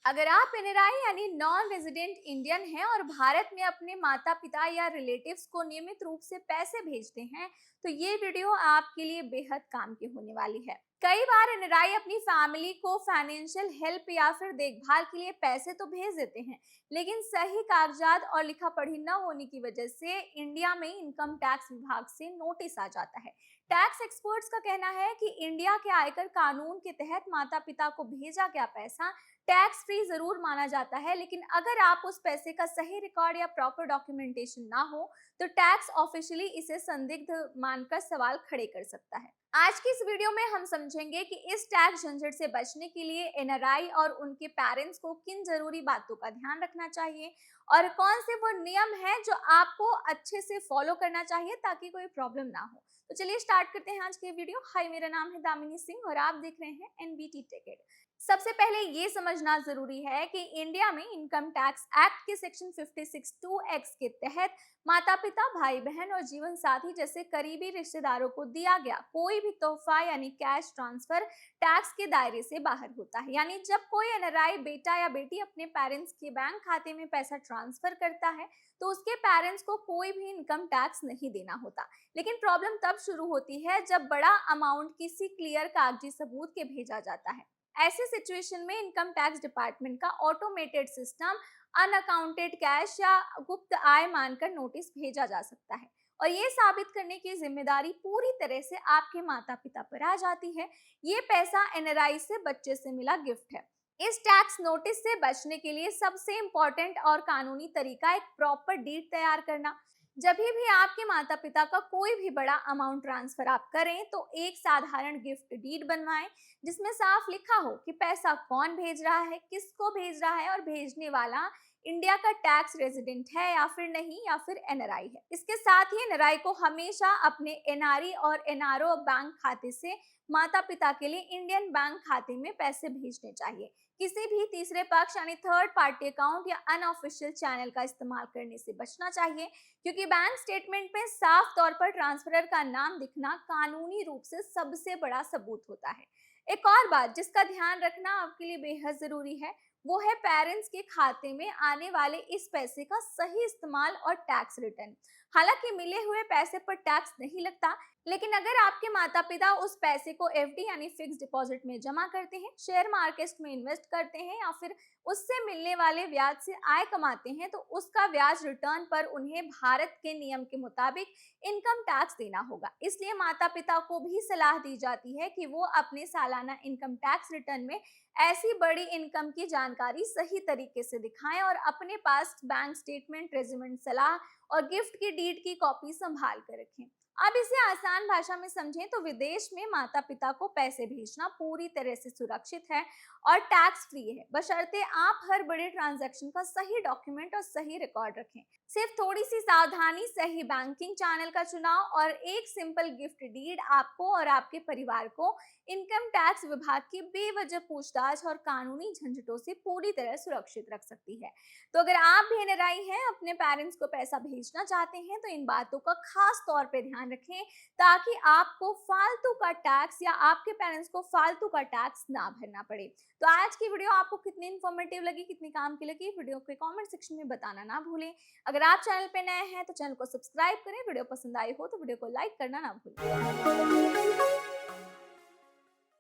अगर आप एनआरआई यानी नॉन रेजिडेंट इंडियन हैं और भारत में अपने माता पिता या रिलेटिव्स को नियमित रूप से पैसे भेजते हैं, तो ये वीडियो आपके लिए बेहद काम की होने वाली है। कई बार एनआरआई अपनी फैमिली को फाइनेंशियल हेल्प या फिर देखभाल के लिए पैसे तो भेज देते हैं, लेकिन सही कागजात और लिखा पढ़ी न होने की वजह से इंडिया में इनकम टैक्स विभाग से नोटिस आ जाता है। टैक्स एक्सपर्ट्स का कहना है कि इंडिया के आयकर कानून के तहत माता पिता को भेजा गया पैसा टैक्स फ्री जरूर माना जाता है, लेकिन अगर आप उस पैसे का सही रिकॉर्ड या प्रॉपर डॉक्यूमेंटेशन ना हो तो टैक्स ऑफिशियली इसे संदिग्ध मानकर सवाल खड़े कर सकता है। आज की इस वीडियो में हम समझेंगे कि इस टैक्स झंझट से बचने के लिए एनआरआई और उनके पेरेंट्स को किन जरूरी बातों का ध्यान रखना चाहिए और कौन से वो नियम हैं जो आपको अच्छे से फॉलो करना चाहिए ताकि कोई प्रॉब्लम ना हो। तो चलिए स्टार्ट करते हैं आज की वीडियो। हाय, मेरा नाम है दामिनी सिंह और आप देख रहे हैं एनबीटी टेक। सबसे पहले ये समझना जरूरी है कि इंडिया में इनकम टैक्स एक्ट के सेक्शन 56(2)(x) के तहत माता पिता, भाई बहन और जीवन साथी जैसे करीबी रिश्तेदारों को दिया गया कोई भी तोहफा यानी कैश ट्रांसफर टैक्स के दायरे से बाहर होता है। यानी जब कोई एनआरआई बेटा या बेटी अपने पेरेंट्स के बैंक खाते में पैसा ट्रांसफर करता है तो उसके पेरेंट्स को कोई भी इनकम टैक्स नहीं देना होता। लेकिन प्रॉब्लम तब शुरू होती है जब बड़ा अमाउंट किसी क्लियर कागजी सबूत के भेजा जाता है। ऐसे सिचुएशन में इनकम टैक्स डिपार्टमेंट का ऑटोमेटेड सिस्टम अनअकाउंटेड कैश या गुप्त आय मानकर नोटिस भेजा जा सकता है और ये साबित करने की जिम्मेदारी पूरी तरह से आपके माता पिता पर आ जाती है। ये पैसा एनआरआई से बच्चे से मिला गिफ्ट है। इस टैक्स नोटिस से बचने के लिए सबसे इम्पोर्टेंट और कानूनी तरीका एक प्रॉपर डीड तैयार करना। जब भी आपके माता पिता का कोई भी बड़ा अमाउंट ट्रांसफर आप करें तो एक साधारण गिफ्ट डीड बनवाएं जिसमें साफ लिखा हो कि पैसा कौन भेज रहा है, किसको भेज रहा है और भेजने वाला इंडिया का टैक्स रेजिडेंट है या फिर नहीं, या फिर एनआरआई है। इसके साथ ही एनआरआई को हमेशा अपने एनआरई और एनआरओ बैंक खाते से माता पिता के लिए इंडियन बैंक खाते में पैसे भेजने चाहिए। किसी भी तीसरे पक्ष यानी थर्ड पार्टी अकाउंट या अनऑफिशियल चैनल का इस्तेमाल करने से बचना चाहिए, क्योंकि बैंक स्टेटमेंट में साफ तौर पर ट्रांसफरर का नाम दिखना कानूनी रूप से सबसे बड़ा सबूत होता है। एक और बात जिसका ध्यान रखना आपके लिए बेहद जरूरी है, वो है पेरेंट्स के खाते में आने वाले इस पैसे का सही इस्तेमाल और टैक्स रिटर्न। हालांकि मिले हुए पैसे पर टैक्स नहीं लगता, लेकिन अगर आपके माता पिता उस पैसे को एफडी यानी फिक्स डिपॉजिट में जमा करते हैं, शेयर मार्केट में इन्वेस्ट करते हैं या फिर उससे मिलने वाले ब्याज से आय कमाते हैं, तो उसका ब्याज रिटर्न पर उन्हें भारत के नियम के मुताबिक इनकम टैक्स देना होगा। इसलिए माता पिता को भी सलाह दी जाती है कि वो अपने सालाना इनकम टैक्स रिटर्न में ऐसी बड़ी इनकम की जानकारी सही तरीके से दिखाएं और अपने पास बैंक स्टेटमेंट, रेजिडेंट सलाह और गिफ्ट की डीड की कॉपी संभाल कर रखें। अब इसे आसान भाषा में समझें तो विदेश में माता पिता को पैसे भेजना पूरी तरह से सुरक्षित है और टैक्स फ्री है, बशर्ते आप हर बड़े ट्रांजैक्शन का सही डॉक्यूमेंट और सही रिकॉर्ड रखें। सिर्फ थोड़ी सी सावधानी, सही बैंकिंग चैनल का चुनाव और एक सिंपल गिफ्ट डीड आपको और आपके परिवार को इनकम टैक्स विभाग की बेवजह पूछताछ और कानूनी झंझटों से पूरी तरह सुरक्षित रख सकती है। तो अगर आप भी एनआरआई हैं, अपने पेरेंट्स को पैसा भेजना चाहते हैं, तो इन बातों का खास तौर पे ध्यान रखें ताकि आपको फालतू का टैक्स या आपके पेरेंट्स को फालतू का टैक्स ना भरना पड़े। तो आज की वीडियो आपको कितनी इन्फॉर्मेटिव लगी, कितनी काम की लगी, वीडियो के कमेंट सेक्शन में बताना ना भूलें। अगर आप चैनल पे नए हैं तो चैनल को सब्सक्राइब करें, वीडियो पसंद आई हो तो वीडियो को लाइक करना ना भूलें।